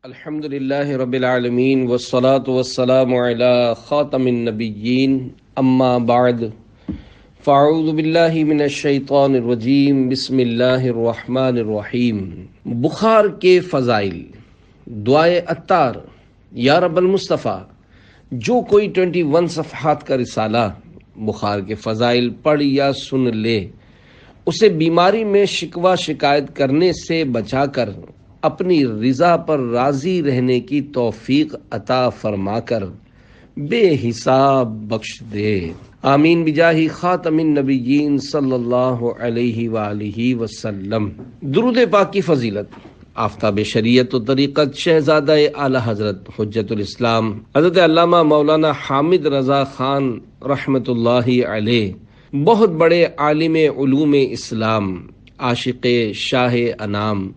الحمدللہ رب العالمین والصلاة والسلام علی خاتم النبیین اما بعد فاعوذ باللہ من الشیطان الرجیم بسم اللہ الرحمن الرحیم۔ بخار کے فضائل، دعائے عطار۔ یا رب المصطفیٰ، جو کوئی 21 صفحات کا رسالہ بخار کے فضائل پڑھ یا سن لے، اسے بیماری میں شکوہ شکایت کرنے سے بچا کر اپنی رضا پر راضی رہنے کی توفیق عطا فرما کر بے حساب بخش دے، آمین بجاہ خاتم النبیین صلی اللہ علیہ وآلہ وسلم۔ درود پاک کی فضیلت۔ آفتاب شریعت و طریقت شہزادہ اعلی حضرت حجت الاسلام حضرت علامہ مولانا حامد رضا خان رحمۃ اللہ علیہ، بہت بڑے عالم علوم اسلام، عاشق شاہ انام،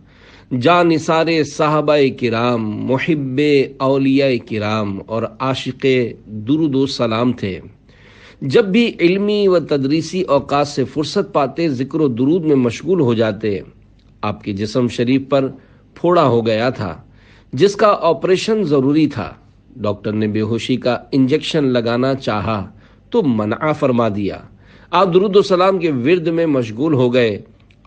جان نثار صحابہ کرام، محب اولیاء کرام اور عاشق درود و سلام تھے۔ جب بھی علمی و تدریسی اوقات سے فرصت پاتے ذکر و درود میں مشغول ہو جاتے۔ آپ کے جسم شریف پر پھوڑا ہو گیا تھا جس کا آپریشن ضروری تھا۔ ڈاکٹر نے بے ہوشی کا انجیکشن لگانا چاہا تو منع فرما دیا۔ آپ درود و سلام کے ورد میں مشغول ہو گئے۔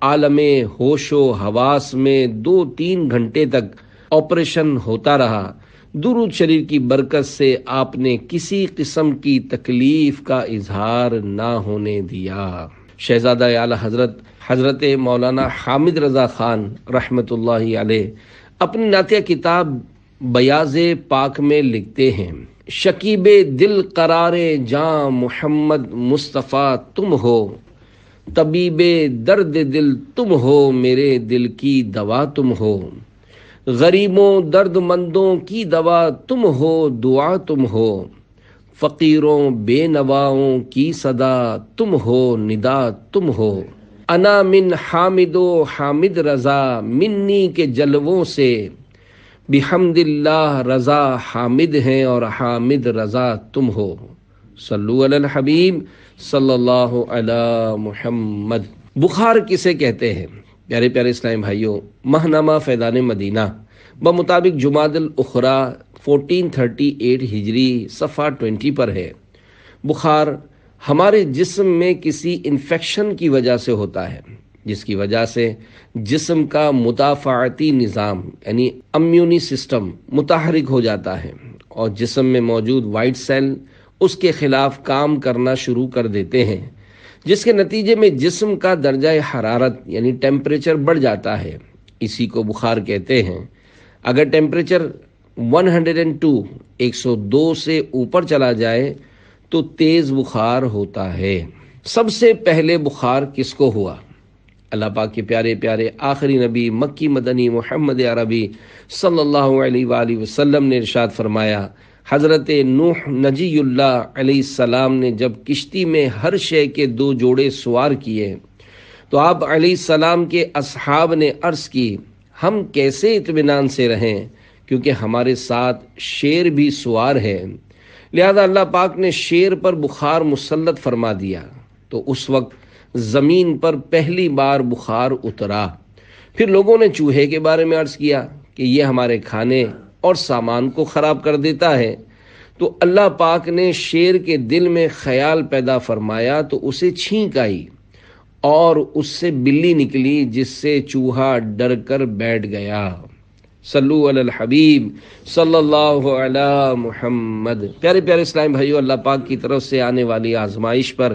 عالم ہوش و حواس میں 2-3 گھنٹے تک آپریشن ہوتا رہا۔ درود شریف کی برکت سے آپ نے کسی قسم کی تکلیف کا اظہار نہ ہونے دیا۔ شہزادہ اعلی حضرت مولانا حامد رضا خان رحمۃ اللہ علیہ اپنی نعتیہ کتاب بیاض پاک میں لکھتے ہیں، شکیب دل قرار جاں محمد مصطفیٰ تم ہو، طبیب درد دل تم ہو، میرے دل کی دوا تم ہو، غریبوں درد مندوں کی دوا تم ہو، دعا تم ہو، فقیروں بے نواؤں کی صدا تم ہو، ندا تم ہو، انا من حامد و حامد رضا منی کے جلووں سے، بحمد اللہ رضا حامد ہیں اور حامد رضا تم ہو، صلو علی الحبیب صلی اللہ علی محمد۔ بخار کسے کہتے ہیں؟ پیارے پیارے اسلامی بھائیوں، ماہنامہ فیضان مدینہ بمطابق جمادی الاخری 1438 ہجری صفحہ 20 پر ہے، بخار ہمارے جسم میں کسی انفیکشن کی وجہ سے ہوتا ہے، جس کی وجہ سے جسم کا مدافعتی نظام یعنی امیونی سسٹم متحرک ہو جاتا ہے اور جسم میں موجود وائٹ سیل اس کے خلاف کام کرنا شروع کر دیتے ہیں، جس کے نتیجے میں جسم کا درجہ حرارت یعنی ٹیمپریچر بڑھ جاتا ہے۔ اسی کو بخار کہتے ہیں۔ اگر ٹیمپریچر 102 سے اوپر چلا جائے تو تیز بخار ہوتا ہے۔ سب سے پہلے بخار کس کو ہوا؟ اللہ پاک کے پیارے پیارے آخری نبی مکی مدنی محمد عربی صلی اللہ علیہ وآلہ وسلم نے ارشاد فرمایا، حضرت نوح نجی اللہ علیہ السلام نے جب کشتی میں ہر شے کے 2 جوڑے سوار کیے تو آپ علیہ السلام کے اصحاب نے عرض کی، ہم کیسے اطمینان سے رہیں کیونکہ ہمارے ساتھ شیر بھی سوار ہے۔ لہذا اللہ پاک نے شیر پر بخار مسلط فرما دیا تو اس وقت زمین پر پہلی بار بخار اترا۔ پھر لوگوں نے چوہے کے بارے میں عرض کیا کہ یہ ہمارے کھانے اور سامان کو خراب کر دیتا ہے، تو اللہ پاک نے شیر کے دل میں خیال پیدا فرمایا تو اسے چھینک آئی اور اس سے بلی نکلی جس سے چوہا ڈر کر بیٹھ گیا۔ صلو علی الحبیب صلی اللہ علی محمد۔ پیارے پیارے اسلامی بھائیو، اللہ پاک کی طرف سے آنے والی آزمائش پر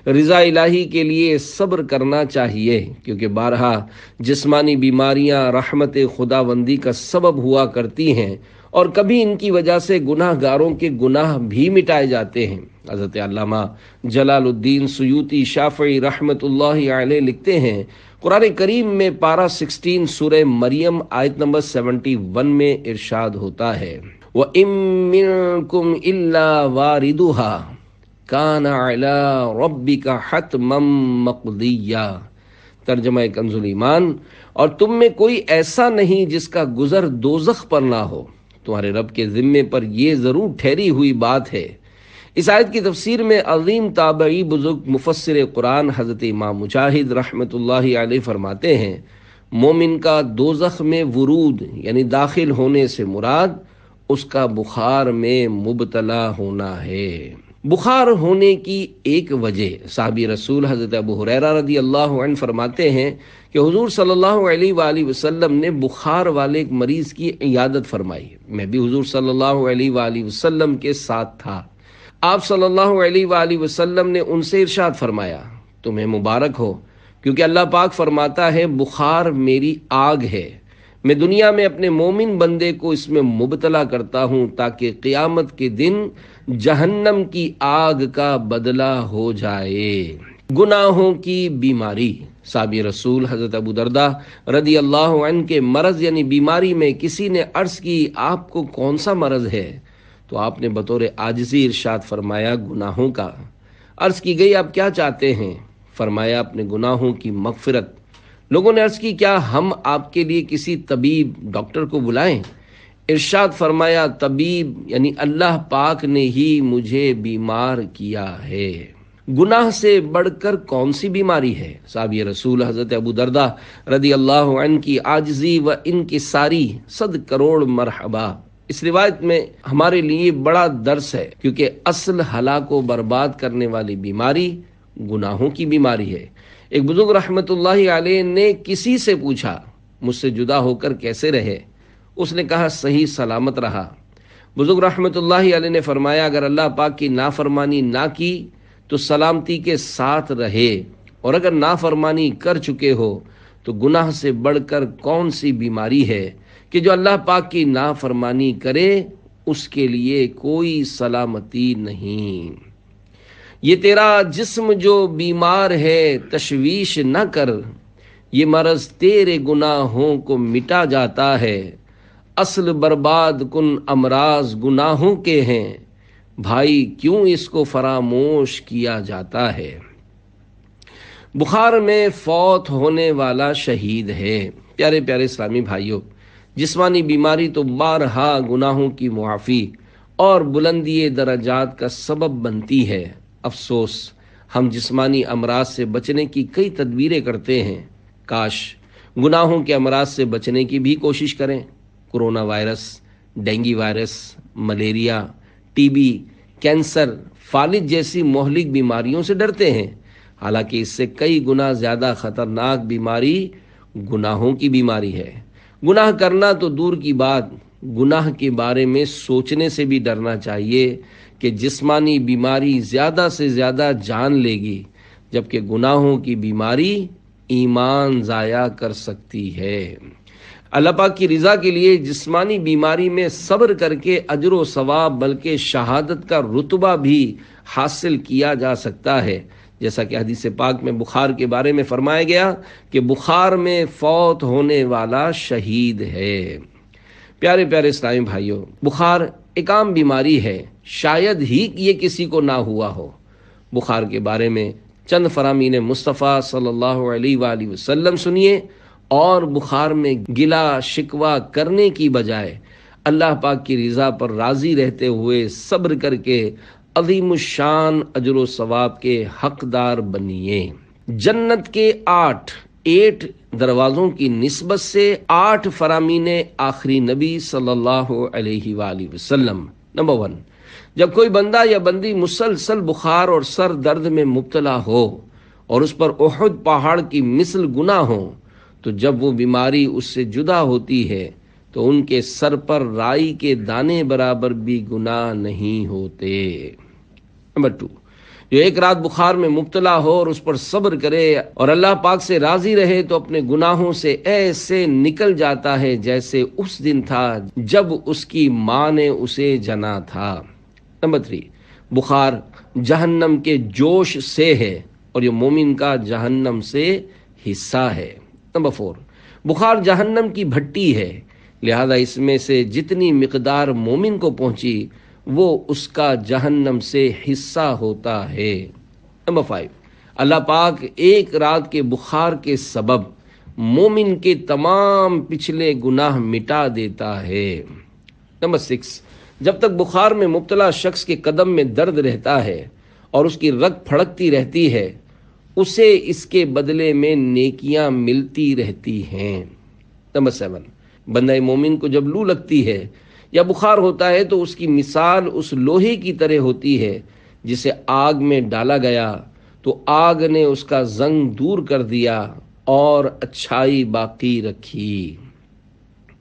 رضا الہی کے لیے صبر کرنا چاہیے، کیونکہ بارہا جسمانی بیماریاں رحمت خداوندی کا سبب ہوا کرتی ہیں اور کبھی ان کی وجہ سے گناہ گاروں کے گناہ بھی مٹائے جاتے ہیں۔ حضرت علامہ جلال الدین سیوطی شافعی رحمۃ اللہ علیہ لکھتے ہیں، قرآن کریم میں پارہ 16 سورہ مریم آیت نمبر 71 میں ارشاد ہوتا ہے، وَإِن مِّنكُمْ إِلَّا وَارِدُهَا كَانَ عَلَىٰ رَبِّكَ حَتْمًا مَّقْضِيًّا۔ ترجمہ کنز ایمان، اور تم میں کوئی ایسا نہیں جس کا گزر دوزخ پر نہ ہو، تمہارے رب کے ذمے پر یہ ضرور ٹھہری ہوئی بات ہے۔ اس آیت کی تفسیر میں عظیم تابعی بزرگ مفسر قرآن حضرت امام مجاہد رحمۃ اللہ علیہ فرماتے ہیں، مومن کا دوزخ میں ورود یعنی داخل ہونے سے مراد اس کا بخار میں مبتلا ہونا ہے۔ بخار ہونے کی ایک وجہ صحابی رسول حضرت ابو ہریرہ رضی اللہ عنہ فرماتے ہیں کہ حضور صلی اللہ علیہ وآلہ وسلم نے بخار والے ایک مریض کی عیادت فرمائی۔ میں بھی حضور صلی اللہ علیہ وآلہ وسلم کے ساتھ تھا۔ آپ صلی اللہ علیہ وآلہ وسلم نے ان سے ارشاد فرمایا، تمہیں مبارک ہو، کیونکہ اللہ پاک فرماتا ہے بخار میری آگ ہے، میں دنیا میں اپنے مومن بندے کو اس میں مبتلا کرتا ہوں تاکہ قیامت کے دن جہنم کی آگ کا بدلہ ہو جائے۔ گناہوں کی بیماری، صحابی رسول حضرت ابو درداء رضی اللہ عنہ کے مرض یعنی بیماری میں کسی نے عرض کی آپ کو کون سا مرض ہے؟ تو آپ نے بطور عاجزی ارشاد فرمایا گناہوں کا۔ عرض کی گئی آپ کیا چاہتے ہیں؟ فرمایا اپنے گناہوں کی مغفرت۔ لوگوں نے عرض کی کیا ہم آپ کے لیے کسی طبیب ڈاکٹر کو بلائیں؟ ارشاد فرمایا طبیب یعنی اللہ پاک نے ہی مجھے بیمار کیا ہے۔ گناہ سے بڑھ کر کون سی بیماری ہے؟ صحابی رسول حضرت ابو درداء رضی اللہ عنہ کی عاجزی و انکساری 100 کروڑ مرحبا۔ اس روایت میں ہمارے لیے بڑا درس ہے، کیونکہ اصل ہلاک و برباد کرنے والی بیماری گناہوں کی بیماری ہے۔ ایک بزرگ رحمت اللہ علیہ نے کسی سے پوچھا مجھ سے جدا ہو کر کیسے رہے؟ اس نے کہا صحیح سلامت رہا۔ بزرگ رحمت اللہ علیہ نے فرمایا اگر اللہ پاک کی نافرمانی نہ کی تو سلامتی کے ساتھ رہے، اور اگر نافرمانی کر چکے ہو تو گناہ سے بڑھ کر کون سی بیماری ہے کہ جو اللہ پاک کی نافرمانی کرے اس کے لیے کوئی سلامتی نہیں۔ یہ تیرا جسم جو بیمار ہے تشویش نہ کر، یہ مرض تیرے گناہوں کو مٹا جاتا ہے، اصل برباد کن امراض گناہوں کے ہیں، بھائی کیوں اس کو فراموش کیا جاتا ہے؟ بخار میں فوت ہونے والا شہید ہے۔ پیارے پیارے اسلامی بھائیوں، جسمانی بیماری تو بارہا گناہوں کی معافی اور بلندی درجات کا سبب بنتی ہے۔ افسوس ہم جسمانی امراض سے بچنے کی کئی تدبیریں کرتے ہیں، کاش گناہوں کے امراض سے بچنے کی بھی کوشش کریں۔ Corona virus, dengue virus, malaria, T B, cancer, فالج جیسی مہلک بیماریوں سے ڈرتے ہیں، حالانکہ اس سے کئی گنا زیادہ خطرناک بیماری گناہوں کی بیماری ہے۔ گناہ کرنا تو دور کی بات، گناہ کے بارے میں سوچنے سے بھی ڈرنا چاہیے کہ جسمانی بیماری زیادہ سے زیادہ جان لے گی، جبکہ گناہوں کی بیماری ایمان ضائع کر سکتی ہے۔ اللہ پاک کی رضا کے لیے جسمانی بیماری میں صبر کر کے اجر و ثواب بلکہ شہادت کا رتبہ بھی حاصل کیا جا سکتا ہے، جیسا کہ حدیث پاک میں بخار کے بارے میں فرمایا گیا کہ بخار میں فوت ہونے والا شہید ہے۔ پیارے پیارے اسلامی بھائیوں، بخار ایک عام بیماری ہے، شاید ہی یہ کسی کو نہ ہوا ہو۔ بخار کے بارے میں چند فرامین مصطفیٰ صلی اللہ علیہ وآلہ وسلم سنیے، اور بخار میں گلا شکوہ کرنے کی بجائے اللہ پاک کی رضا پر راضی رہتے ہوئے صبر کر کے عظیم الشان اجر و ثواب کے حقدار بنیے۔ جنت کے 8 دروازوں کی نسبت سے 8 فرامین آخری نبی صلی اللہ علیہ وآلہ وسلم۔ نمبر 1، جب کوئی بندہ یا بندی مسلسل بخار اور سر درد میں مبتلا ہو اور اس پر احد پہاڑ کی مثل گناہ ہو، تو جب وہ بیماری اس سے جدا ہوتی ہے تو ان کے سر پر رائی کے دانے برابر بھی گناہ نہیں ہوتے۔ نمبر 2، جو ایک رات بخار میں مبتلا ہو اور اس پر صبر کرے اور اللہ پاک سے راضی رہے تو اپنے گناہوں سے ایسے نکل جاتا ہے جیسے اس دن تھا جب اس کی ماں نے اسے جنا تھا۔ نمبر 3، بخار جہنم کے جوش سے ہے اور یہ مومن کا جہنم سے حصہ ہے۔ نمبر 4، بخار جہنم کی بھٹی ہے، لہذا اس میں سے جتنی مقدار مومن کو پہنچی وہ اس کا جہنم سے حصہ ہوتا ہے۔ نمبر 5، اللہ پاک ایک رات کے بخار کے سبب مومن کے تمام پچھلے گناہ مٹا دیتا ہے۔ نمبر 6، جب تک بخار میں مبتلا شخص کے قدم میں درد رہتا ہے اور اس کی رگ پھڑکتی رہتی ہے، اسے اس کے بدلے میں نیکیاں ملتی رہتی ہیں۔ نمبر 7، بندہ مومن کو جب لو لگتی ہے یا بخار ہوتا ہے تو اس کی مثال اس لوہے کی طرح ہوتی ہے جسے آگ میں ڈالا گیا تو آگ نے اس کا زنگ دور کر دیا اور اچھائی باقی رکھی۔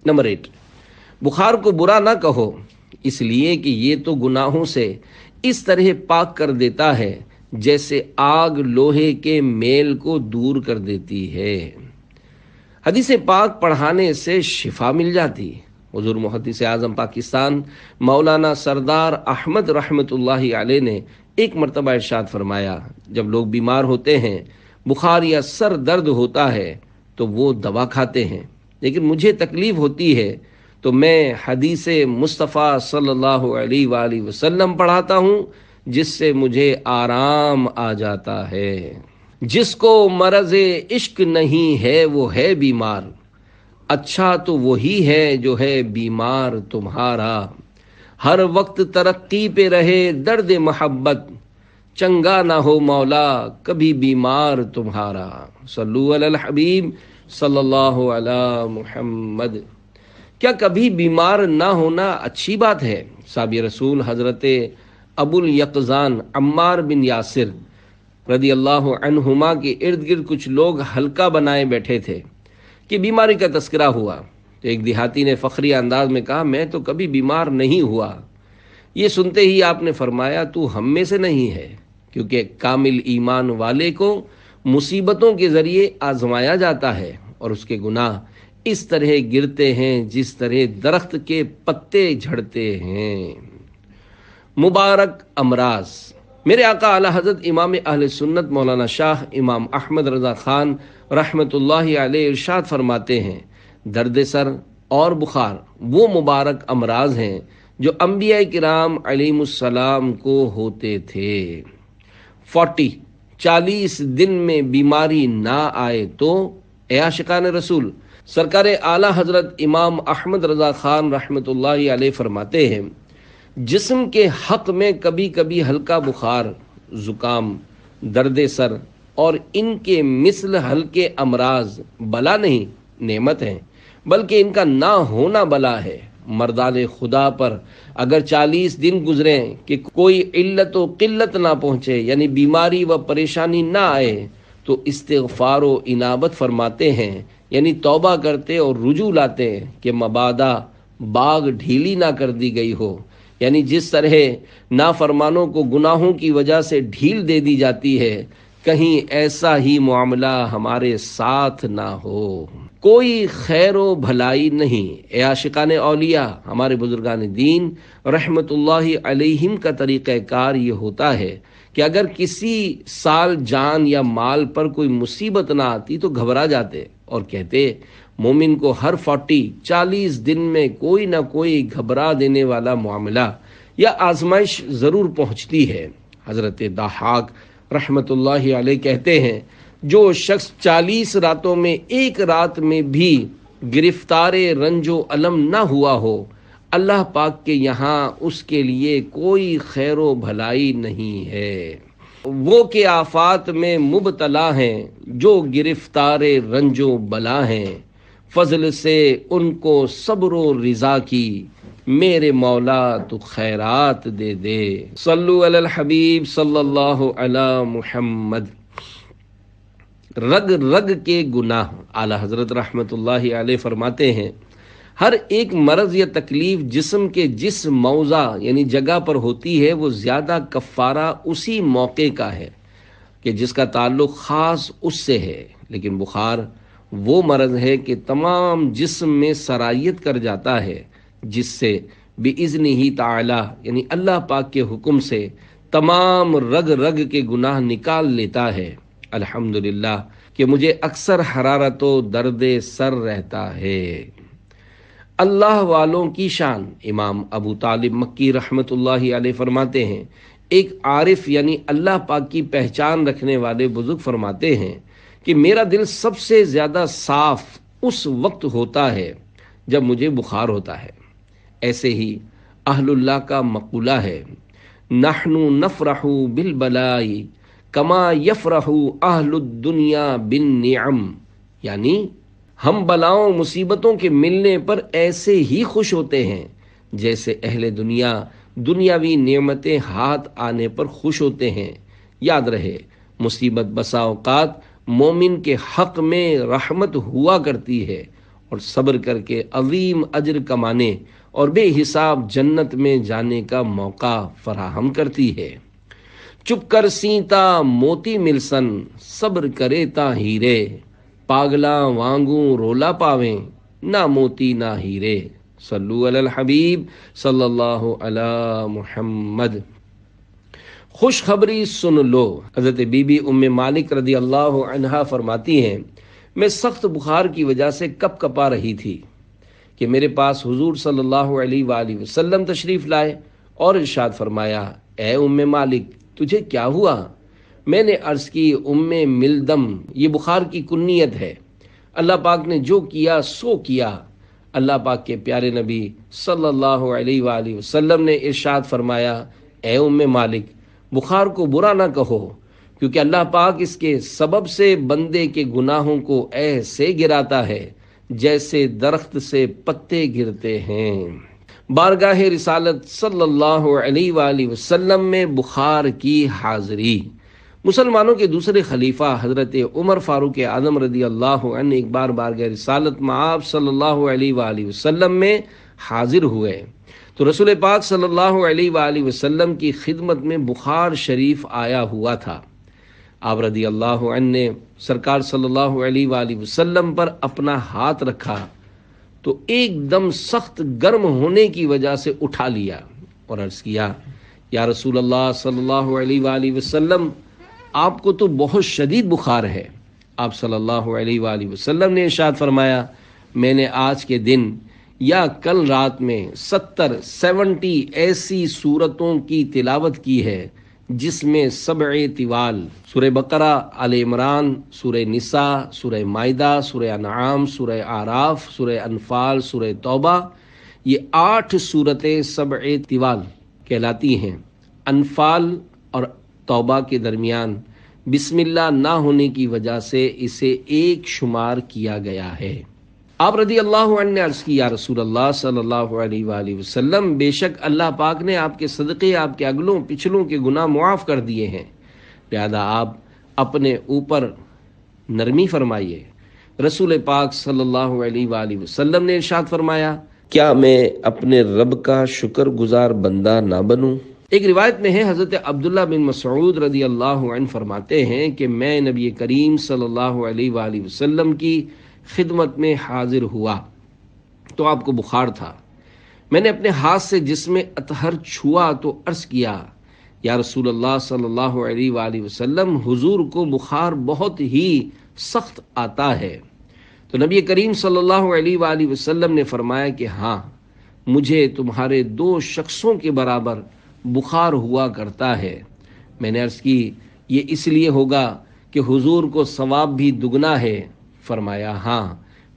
نمبر 8، بخار کو برا نہ کہو، اس لیے کہ یہ تو گناہوں سے اس طرح پاک کر دیتا ہے جیسے آگ لوہے کے میل کو دور کر دیتی ہے۔ حدیث پاک پڑھانے سے شفا مل جاتی۔ حضور محدث اعظم پاکستان مولانا سردار احمد رحمت اللہ علیہ نے ایک مرتبہ ارشاد فرمایا، جب لوگ بیمار ہوتے ہیں، بخار یا سر درد ہوتا ہے تو وہ دوا کھاتے ہیں، لیکن مجھے تکلیف ہوتی ہے تو میں حدیث مصطفیٰ صلی اللہ علیہ وآلہ وسلم پڑھاتا ہوں، جس سے مجھے آرام آ جاتا ہے۔ جس کو مرض عشق نہیں ہے وہ ہے بیمار، اچھا تو وہی ہے جو ہے بیمار تمہارا۔ ہر وقت ترقی پہ رہے درد محبت، چنگا نہ ہو مولا کبھی بیمار تمہارا۔ صلو علی الحبیب صلی اللہ علی محمد۔ کیا کبھی بیمار نہ ہونا اچھی بات ہے؟ صحابی رسول حضرت ابو الیقظان عمار بن یاسر رضی اللہ عنہما کے ارد گرد کچھ لوگ حلقہ بنائے بیٹھے تھے کہ بیماری کا تذکرہ ہوا تو ایک دیہاتی نے فخری انداز میں کہا، میں تو کبھی بیمار نہیں ہوا۔ یہ سنتے ہی آپ نے فرمایا، تو ہم میں سے نہیں ہے، کیونکہ کامل ایمان والے کو مصیبتوں کے ذریعے آزمایا جاتا ہے اور اس کے گناہ اس طرح گرتے ہیں جس طرح درخت کے پتے جھڑتے ہیں۔ مبارک امراض۔ میرے آقا اعلی حضرت امام اہل سنت مولانا شاہ امام احمد رضا خان رحمت اللہ علیہ ارشاد فرماتے ہیں، درد سر اور بخار وہ مبارک امراض ہیں جو انبیاء کرام علیہم السلام کو ہوتے تھے۔ 40 دن میں بیماری نہ آئے تو اے عاشقان رسول، سرکار اعلی حضرت امام احمد رضا خان رحمت اللہ علیہ فرماتے ہیں، جسم کے حق میں کبھی کبھی ہلکا بخار، زکام، درد سر اور ان کے مثل ہلکے امراض بلا نہیں، نعمت ہیں، بلکہ ان کا نہ ہونا بلا ہے۔ مردان خدا پر اگر 40 دن گزریں کہ کوئی علت و قلت نہ پہنچے، یعنی بیماری و پریشانی نہ آئے، تو استغفار و انابت فرماتے ہیں، یعنی توبہ کرتے اور رجوع لاتے کہ مبادا باغ ڈھیلی نہ کر دی گئی ہو، یعنی جس طرح نافرمانوں کو گناہوں کی وجہ سے ڈھیل دے دی جاتی ہے، کہیں ایسا ہی معاملہ ہمارے ساتھ نہ ہو۔ کوئی خیر و بھلائی نہیں۔ اے عاشقان اولیاء، ہمارے بزرگان دین رحمت اللہ علیہم کا طریقہ کار یہ ہوتا ہے کہ اگر کسی سال جان یا مال پر کوئی مصیبت نہ آتی تو گھبرا جاتے اور کہتے، مومن کو ہر 40 دن میں کوئی نہ کوئی گھبرا دینے والا معاملہ یا آزمائش ضرور پہنچتی ہے۔ حضرت ضحاک رحمت اللہ علیہ کہتے ہیں، جو شخص 40 راتوں میں ایک رات میں بھی گرفتار رنج و علم نہ ہوا ہو، اللہ پاک کے یہاں اس کے لیے کوئی خیر و بھلائی نہیں ہے۔ وہ کہ آفات میں مبتلا ہیں جو گرفتار رنج و بلا ہیں، فضل سے ان کو صبر و رضا کی، میرے مولا تو خیرات دے دے۔ صلو علی الحبیب صلی اللہ علی محمد۔ رگ رگ کے گناہ۔ اعلی حضرت رحمت اللہ علیہ فرماتے ہیں، ہر ایک مرض یا تکلیف جسم کے جس موضع یعنی جگہ پر ہوتی ہے وہ زیادہ کفارہ اسی موقع کا ہے کہ جس کا تعلق خاص اس سے ہے، لیکن بخار وہ مرض ہے کہ تمام جسم میں سرایت کر جاتا ہے، جس سے بِإِذْنِهِ تعالی یعنی اللہ پاک کے حکم سے تمام رگ رگ کے گناہ نکال لیتا ہے۔ الحمدللہ کہ مجھے اکثر حرارت و درد سر رہتا ہے۔ اللہ والوں کی شان۔ امام ابو طالب مکی رحمت اللہ علیہ فرماتے ہیں، ایک عارف یعنی اللہ پاک کی پہچان رکھنے والے بزرگ فرماتے ہیں کہ میرا دل سب سے زیادہ صاف اس وقت ہوتا ہے جب مجھے بخار ہوتا ہے۔ ایسے ہی اہل اللہ کا مقولہ ہے، نحن نفرح بالبلاء کما یفرح اہل الدنیا بالنعم، یعنی ہم بلاؤں مصیبتوں کے ملنے پر ایسے ہی خوش ہوتے ہیں جیسے اہل دنیا دنیاوی نعمتیں ہاتھ آنے پر خوش ہوتے ہیں۔ یاد رہے، مصیبت بسا اوقات مومن کے حق میں رحمت ہوا کرتی ہے اور صبر کر کے عظیم اجر کمانے اور بے حساب جنت میں جانے کا موقع فراہم کرتی ہے۔ چپ کر سینتا موتی ملسن، صبر کرے تا ہیرے، پاگلاں وانگوں رولا پاویں، نہ موتی نہ ہیرے۔ صلو علی الحبیب صلی اللہ علی محمد۔ خوشخبری سن لو، حضرت بی بی ام مالک رضی اللہ عنہا فرماتی ہیں، میں سخت بخار کی وجہ سے کپ کپا رہی تھی کہ میرے پاس حضور صلی اللہ علیہ وآلہ وسلم تشریف لائے اور ارشاد فرمایا، اے ام مالک تجھے کیا ہوا؟ میں نے عرض کی، ام ملدم، یہ بخار کی کنیت ہے، اللہ پاک نے جو کیا سو کیا۔ اللہ پاک کے پیارے نبی صلی اللہ علیہ وآلہ وسلم نے ارشاد فرمایا، اے ام مالک بخار کو برا نہ کہو، کیونکہ اللہ پاک اس کے سبب سے بندے کے گناہوں کو ایسے گراتا ہے جیسے درخت سے پتے گرتے ہیں۔ بارگاہ رسالت صلی اللہ علیہ وآلہ وسلم میں بخار کی حاضری۔ مسلمانوں کے دوسرے خلیفہ حضرت عمر فاروق اعظم رضی اللہ عنہ ایک بار بارگاہ رسالت میں آپ صلی اللہ علیہ وآلہ وسلم میں حاضر ہوئے تو رسول پاک صلی اللہ علیہ وآلہ وسلم کی خدمت میں بخار شریف آیا ہوا تھا۔ آپ رضی اللہ عنہ نے سرکار صلی اللہ علیہ وآلہ وسلم پر اپنا ہاتھ رکھا تو ایک دم سخت گرم ہونے کی وجہ سے اٹھا لیا اور عرض کیا، یا رسول اللہ صلی اللہ علیہ وآلہ وسلم، آپ کو تو بہت شدید بخار ہے۔ آپ صلی اللہ علیہ وآلہ وسلم نے ارشاد فرمایا، میں نے آج کے دن یا کل رات میں 70 ایسی سورتوں کی تلاوت کی ہے جس میں 7 طوال، سورہ بقرہ، آل عمران، سورہ نساء، سورہ مائدہ، سورہ انعام، سورہ اعراف، سورہ انفال، سورہ توبہ، یہ 8 سورتیں 7 طوال کہلاتی ہیں۔ انفال اور توبہ کے درمیان بسم اللہ نہ ہونے کی وجہ سے اسے ایک شمار کیا گیا ہے۔ آپ رضی اللہ عنہ نے عرض کی، یا رسول اللہ صلی اللہ علیہ وآلہ وسلم، بے شک اللہ پاک نے آپ کے صدقے آپ کے اگلوں پچھلوں کے گناہ معاف کر دیے ہیں، لہذا آپ اپنے اوپر نرمی فرمائیے۔ رسول پاک صلی اللہ علیہ وآلہ وسلم نے ارشاد فرمایا، کیا میں اپنے رب کا شکر گزار بندہ نہ بنوں؟ ایک روایت میں ہے، حضرت عبداللہ بن مسعود رضی اللہ عنہ فرماتے ہیں کہ میں نبی کریم صلی اللہ علیہ وآلہ وسلم کی خدمت میں حاضر ہوا تو آپ کو بخار تھا۔ میں نے اپنے ہاتھ سے جسم اطہر چھوا تو عرض کیا، یا رسول اللہ صلی اللہ علیہ وآلہ وسلم، حضور کو بخار بہت ہی سخت آتا ہے۔ تو نبی کریم صلی اللہ علیہ وآلہ وسلم نے فرمایا کہ ہاں، مجھے تمہارے 2 شخصوں کے برابر بخار ہوا کرتا ہے۔ میں نے عرض کی، یہ اس لیے ہوگا کہ حضور کو ثواب بھی دگنا ہے؟ فرمایا ہاں۔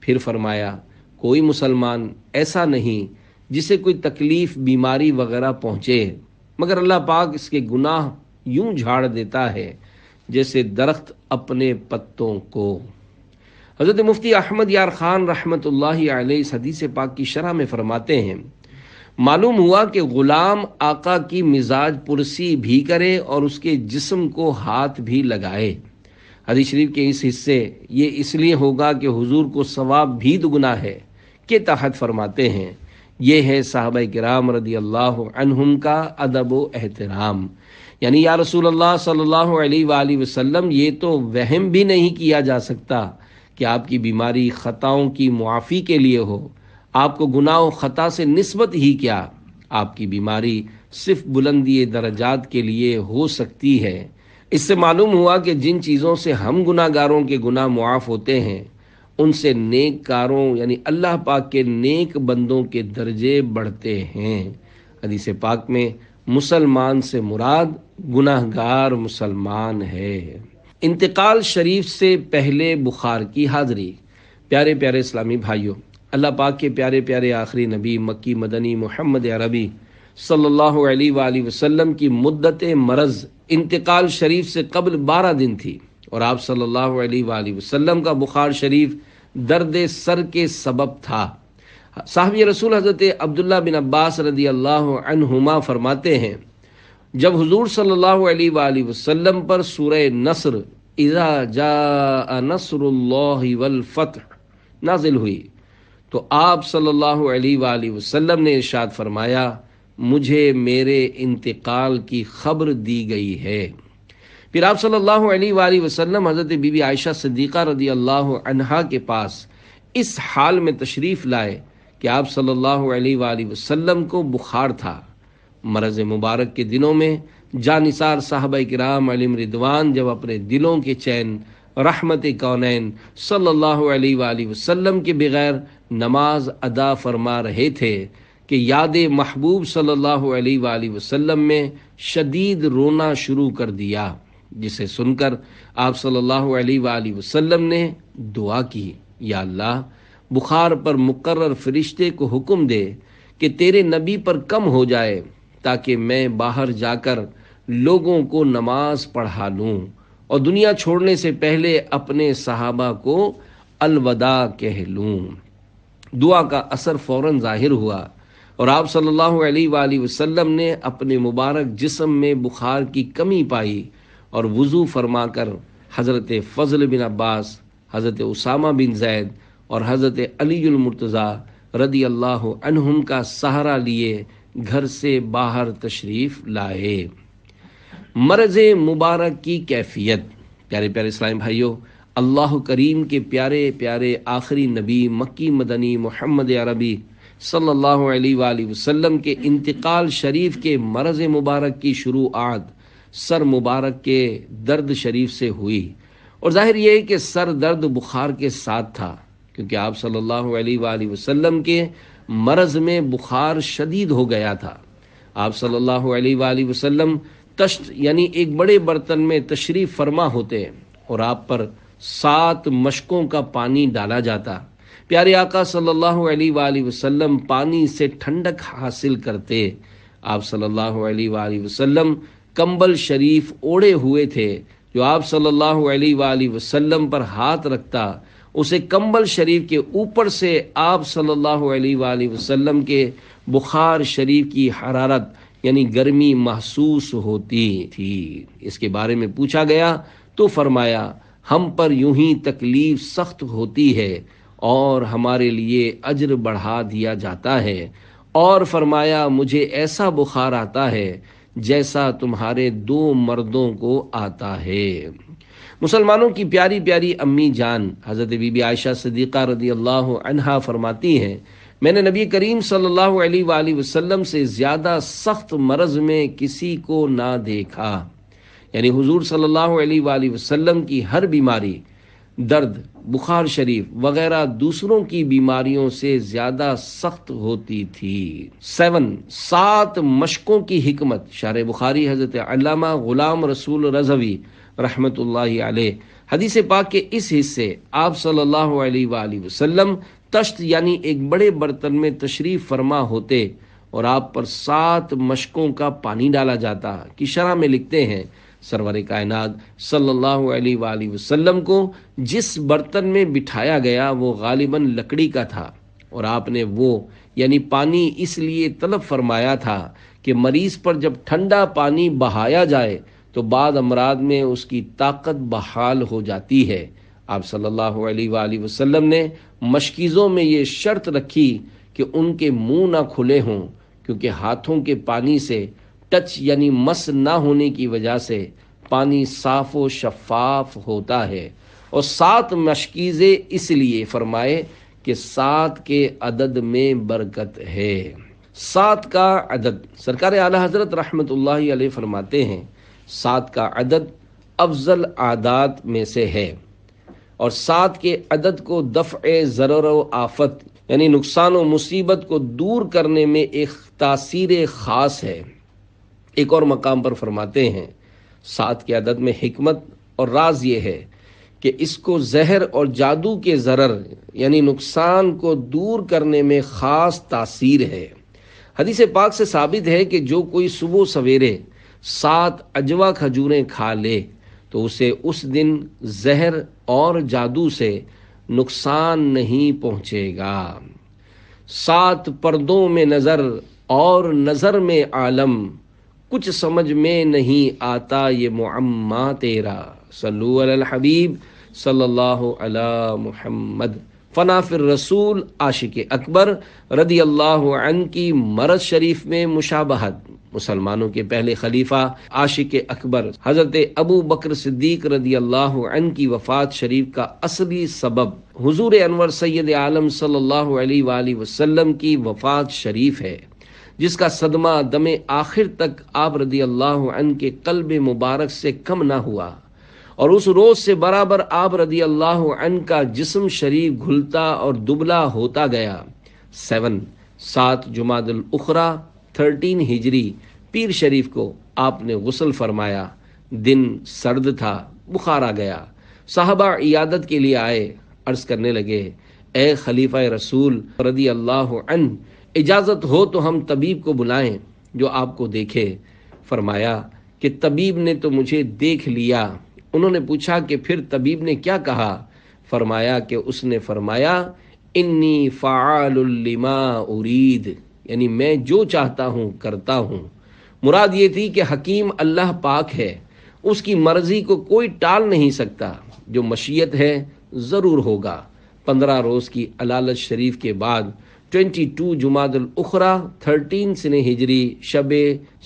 پھر فرمایا، کوئی مسلمان ایسا نہیں جسے کوئی تکلیف، بیماری وغیرہ پہنچے مگر اللہ پاک اس کے گناہ یوں جھاڑ دیتا ہے جیسے درخت اپنے پتوں کو۔ حضرت مفتی احمد یار خان رحمۃ اللہ علیہ اس حدیث پاک کی شرح میں فرماتے ہیں، معلوم ہوا کہ غلام آقا کی مزاج پرسی بھی کرے اور اس کے جسم کو ہاتھ بھی لگائے۔ حدیث شریف کے اس حصے یہ اس لیے ہوگا کہ حضور کو ثواب بھی دگنا ہے کے تحت فرماتے ہیں، یہ ہے صحابہ کرام رضی اللہ عنہم کا ادب و احترام۔ یعنی یا رسول اللہ صلی اللہ علیہ وآلہ وسلم، یہ تو وہم بھی نہیں کیا جا سکتا کہ آپ کی بیماری خطاؤں کی معافی کے لیے ہو۔ آپ کو گناہ و خطا سے نسبت ہی کیا، آپ کی بیماری صرف بلندی درجات کے لیے ہو سکتی ہے۔ اس سے معلوم ہوا کہ جن چیزوں سے ہم گناہ گاروں کے گناہ معاف ہوتے ہیں، ان سے نیک کاروں یعنی اللہ پاک کے نیک بندوں کے درجے بڑھتے ہیں۔ حدیث پاک میں مسلمان سے مراد گناہ گار مسلمان ہے۔ انتقال شریف سے پہلے بخار کی حاضری۔ پیارے پیارے اسلامی بھائیوں، اللہ پاک کے پیارے پیارے آخری نبی مکی مدنی محمد عربی صلی اللہ علیہ وآلہ وسلم کی مدت مرض انتقال شریف سے قبل 12 دن تھی، اور آپ صلی اللہ علیہ وآلہ وسلم کا بخار شریف درد سر کے سبب تھا۔ صحابی رسول حضرت عبداللہ بن عباس رضی اللہ عنہما فرماتے ہیں، جب حضور صلی اللہ علیہ وآلہ وسلم پر سورہ نصر اذا جاء نصر اللہ والفتح نازل ہوئی تو آپ صلی اللہ علیہ وآلہ وسلم نے ارشاد فرمایا، مجھے میرے انتقال کی خبر دی گئی ہے۔ پھر آپ صلی اللہ علیہ وآلہ وسلم حضرت بی بی عائشہ صدیقہ رضی اللہ عنہا کے پاس اس حال میں تشریف لائے کہ آپ صلی اللہ علیہ وآلہ وسلم کو بخار تھا۔ مرض مبارک کے دنوں میں جانثار صحابہ کرام علیہم رضوان جب اپنے دلوں کے چین رحمت کونین صلی اللہ علیہ وآلہ وسلم کے بغیر نماز ادا فرما رہے تھے کہ یاد محبوب صلی اللہ علیہ وآلہ وسلم میں شدید رونا شروع کر دیا، جسے سن کر آپ صلی اللہ علیہ وآلہ وسلم نے دعا کی، یا اللہ بخار پر مقرر فرشتے کو حکم دے کہ تیرے نبی پر کم ہو جائے تاکہ میں باہر جا کر لوگوں کو نماز پڑھا لوں اور دنیا چھوڑنے سے پہلے اپنے صحابہ کو الوداع کہہ لوں۔ دعا کا اثر فوراً ظاہر ہوا اور آپ صلی اللہ علیہ وآلہ وسلم نے اپنے مبارک جسم میں بخار کی کمی پائی اور وضو فرما کر حضرت فضل بن عباس، حضرت اسامہ بن زید اور حضرت علی المرتضیٰ رضی اللہ عنہم کا سہارا لیے گھر سے باہر تشریف لائے۔ مرض مبارک کی کیفیت۔ پیارے پیارے اسلامی بھائیوں، اللہ کریم کے پیارے پیارے آخری نبی مکی مدنی محمد عربی صلی اللہ علیہ وآلہ وسلم کے انتقال شریف کے مرض مبارک کی شروعات سر مبارک کے درد شریف سے ہوئی، اور ظاہر یہ ہے کہ سر درد بخار کے ساتھ تھا، کیونکہ آپ صلی اللہ علیہ وآلہ وسلم کے مرض میں بخار شدید ہو گیا تھا۔ آپ صلی اللہ علیہ وآلہ وسلم تشت یعنی ایک بڑے برتن میں تشریف فرما ہوتے اور آپ پر 7 مشکوں کا پانی ڈالا جاتا۔ پیارے آقا صلی اللہ علیہ وآلہ وسلم پانی سے ٹھنڈک حاصل کرتے۔ آپ صلی اللہ علیہ وآلہ وسلم کمبل شریف اوڑے ہوئے تھے، جو آپ صلی اللہ علیہ وآلہ وسلم پر ہاتھ رکھتا، اسے کمبل شریف کے اوپر سے آپ صلی اللہ علیہ وآلہ وسلم کے بخار شریف کی حرارت یعنی گرمی محسوس ہوتی تھی۔ اس کے بارے میں پوچھا گیا تو فرمایا، ہم پر یوں ہی تکلیف سخت ہوتی ہے اور ہمارے لیے اجر بڑھا دیا جاتا ہے، اور فرمایا مجھے ایسا بخار آتا ہے جیسا تمہارے 2 مردوں کو آتا ہے۔ مسلمانوں کی پیاری پیاری امی جان حضرت بی بی عائشہ صدیقہ رضی اللہ عنہا فرماتی ہیں، میں نے نبی کریم صلی اللہ علیہ وآلہ وسلم سے زیادہ سخت مرض میں کسی کو نہ دیکھا، یعنی حضور صلی اللہ علیہ وآلہ وسلم کی ہر بیماری، درد، بخار شریف وغیرہ دوسروں کی بیماریوں سے زیادہ سخت ہوتی تھی۔ 7 مشکوں کی حکمت۔ شارح بخاری حضرت علامہ غلام رسول رضوی رحمت اللہ علیہ حدیث پاک کے اس حصے آپ صلی اللہ علیہ وآلہ وسلم تشت یعنی ایک بڑے برتن میں تشریف فرما ہوتے اور آپ پر 7 مشکوں کا پانی ڈالا جاتا کی شرح میں لکھتے ہیں، سرور کائنات صلی اللہ علیہ وآلہ وسلم کو جس برتن میں بٹھایا گیا وہ غالباً لکڑی کا تھا، اور آپ نے وہ یعنی پانی اس لیے طلب فرمایا تھا کہ مریض پر جب ٹھنڈا پانی بہایا جائے تو بعض امراض میں اس کی طاقت بحال ہو جاتی ہے۔ آپ صلی اللہ علیہ وآلہ وسلم نے مشکیزوں میں یہ شرط رکھی کہ ان کے منہ نہ کھلے ہوں، کیونکہ ہاتھوں کے پانی سے ٹچ یعنی مس نہ ہونے کی وجہ سے پانی صاف و شفاف ہوتا ہے، اور 7 مشکیزیں اس لیے فرمائے کہ 7 کے عدد میں برکت ہے۔ 7 کا عدد، سرکار اعلیٰ حضرت رحمت اللہ علیہ فرماتے ہیں، 7 کا عدد افضل اعداد میں سے ہے، اور 7 کے عدد کو دفع ضرر و آفت یعنی نقصان و مصیبت کو دور کرنے میں ایک تاثیر خاص ہے۔ ایک اور مقام پر فرماتے ہیں، 7 کے عدد میں حکمت اور راز یہ ہے کہ اس کو زہر اور جادو کے ضرر یعنی نقصان کو دور کرنے میں خاص تاثیر ہے۔ حدیث پاک سے ثابت ہے کہ جو کوئی صبح سویرے 7 اجوا کھجوریں کھا لے تو اسے اس دن زہر اور جادو سے نقصان نہیں پہنچے گا۔ 7 پردوں میں نظر اور نظر میں عالم، کچھ سمجھ میں نہیں آتا یہ معمہ تیرا۔ صلو علی الحبیب صلی اللہ علی محمد۔ فنا فی الرسول عاشق اکبر رضی اللہ عنہ کی مرض شریف میں مشابہت۔ مسلمانوں کے پہلے خلیفہ عاشق اکبر حضرت ابو بکر صدیق رضی اللہ عنہ کی وفات شریف کا اصلی سبب حضور انور سید عالم صلی اللہ علیہ وآلہ وسلم کی وفات شریف ہے، جس کا صدمہ دم آخر تک آپ رضی اللہ عنہ کے قلب مبارک سے کم نہ ہوا، اور اس روز سے برابر آپ رضی اللہ عنہ کا جسم شریف گھلتا اور دبلا ہوتا گیا۔ 7 جمادی الاخری 13 ہجری پیر شریف کو آپ نے غسل فرمایا۔ دن سرد تھا، بخار آ گیا۔ صحابہ عیادت کے لیے آئے، عرض کرنے لگے، اے خلیفہ رسول رضی اللہ عنہ، اجازت ہو تو ہم طبیب کو بلائیں جو آپ کو دیکھے۔ فرمایا کہ طبیب نے تو مجھے دیکھ لیا۔ انہوں نے پوچھا کہ پھر طبیب نے کیا کہا؟ فرمایا کہ اس نے فرمایا انی فعال لما ارید، یعنی میں جو چاہتا ہوں کرتا ہوں۔ مراد یہ تھی کہ حکیم اللہ پاک ہے، اس کی مرضی کو کوئی ٹال نہیں سکتا، جو مشیت ہے ضرور ہوگا۔ 15 روز کی علالت شریف کے بعد 22 جمادی الاخری 13 سنہ ہجری شب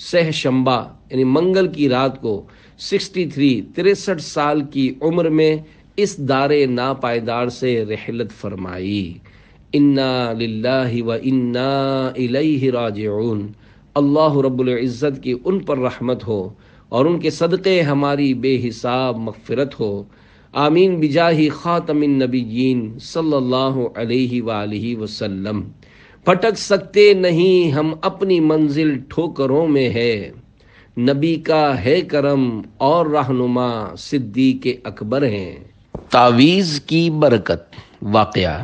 سہ شنبہ یعنی منگل کی رات کو 63 سال کی عمر میں اس دار ناپائیدار سے رحلت فرمائی۔ انا للہ و انا الیہ راجعون۔ اللہ رب العزت کی ان پر رحمت ہو اور ان کے صدقے ہماری بے حساب مغفرت ہو، آمین بجاہ خاتم النبیین صلی اللہ علیہ وآلہ وسلم۔ پھٹک سکتے نہیں ہم اپنی منزل ٹھوکروں میں ہے، نبی کا ہے کرم اور رہنما صدیق اکبر ہیں۔ تعویذ کی برکت۔ واقعہ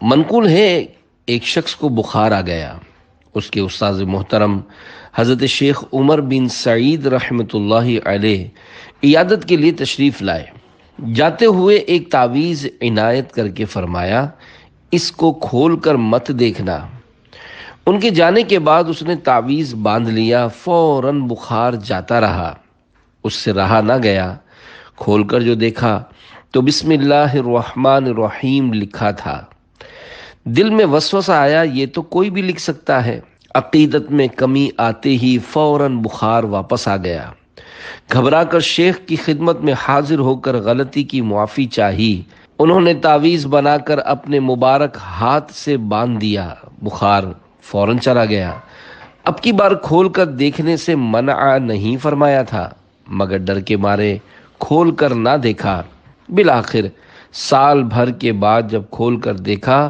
منقول ہے، ایک شخص کو بخار آ گیا۔ اس کے استاد محترم حضرت شیخ عمر بن سعید رحمۃ اللہ علیہ عیادت کے لیے تشریف لائے۔ جاتے ہوئے ایک تعویذ عنایت کر کے فرمایا، اس کو کھول کر مت دیکھنا۔ ان کے جانے کے بعد اس نے تعویذ باندھ لیا، فوراً بخار جاتا رہا، اس سے رہا نہ گیا۔ کھول کر جو دیکھا تو بسم اللہ الرحمن الرحیم لکھا تھا۔ دل میں وسوسہ آیا، یہ تو کوئی بھی لکھ سکتا ہے۔ عقیدت میں کمی آتے ہی فوراً بخار واپس آ گیا۔ گھبرا کر شیخ کی خدمت میں حاضر ہو کر غلطی کی معافی چاہی۔ انہوں نے تعویذ بنا کر اپنے مبارک ہاتھ سے باندھ دیا، بخار فوراً چلا گیا۔ اب کی بار کھول کر دیکھنے سے منع نہیں فرمایا تھا، مگر ڈر کے مارے کھول کر نہ دیکھا۔ بالآخر سال بھر کے بعد جب کھول کر دیکھا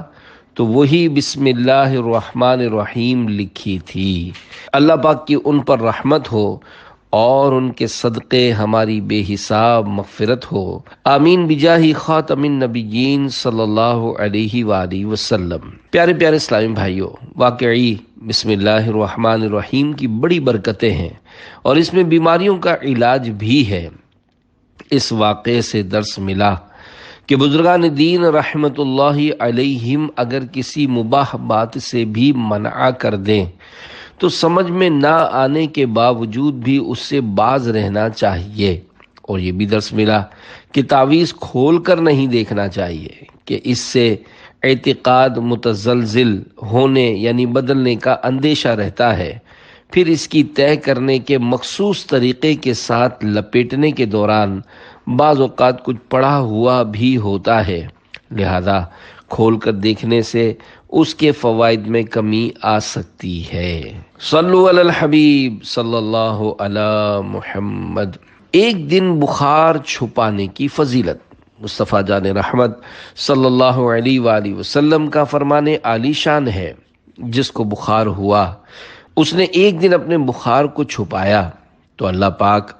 تو وہی بسم اللہ الرحمن الرحیم لکھی تھی۔ اللہ پاک کی ان پر رحمت ہو اور ان کے صدقے ہماری بے حساب مغفرت ہو، آمین بجاہ خاتم النبیین صلی اللہ علیہ وآلہ وسلم۔ پیارے پیارے اسلامی بھائیوں، واقعی بسم اللہ الرحمن الرحیم کی بڑی برکتیں ہیں اور اس میں بیماریوں کا علاج بھی ہے۔ اس واقعے سے درس ملا کہ بزرگان دین رحمت اللہ علیہم اگر کسی مباح بات سے بھی منع کر دیں تو سمجھ میں نہ آنے کے باوجود بھی اس سے باز رہنا چاہیے۔ اور یہ بھی درس ملا کہ تعویذ کھول کر نہیں دیکھنا چاہیے کہ اس سے اعتقاد متزلزل ہونے یعنی بدلنے کا اندیشہ رہتا ہے، پھر اس کی طے کرنے کے مخصوص طریقے کے ساتھ لپیٹنے کے دوران بعض اوقات کچھ پڑھا ہوا بھی ہوتا ہے، لہذا کھول کر دیکھنے سے اس کے فوائد میں کمی آ سکتی ہے۔ صلو علی الحبیب صلی اللہ علی محمد۔ ایک دن بخار چھپانے کی فضیلت۔ مصطفیٰ جان رحمت صلی اللہ علیہ وآلہ وسلم کا فرمان عالی شان ہے، جس کو بخار ہوا اس نے ایک دن اپنے بخار کو چھپایا تو اللہ پاک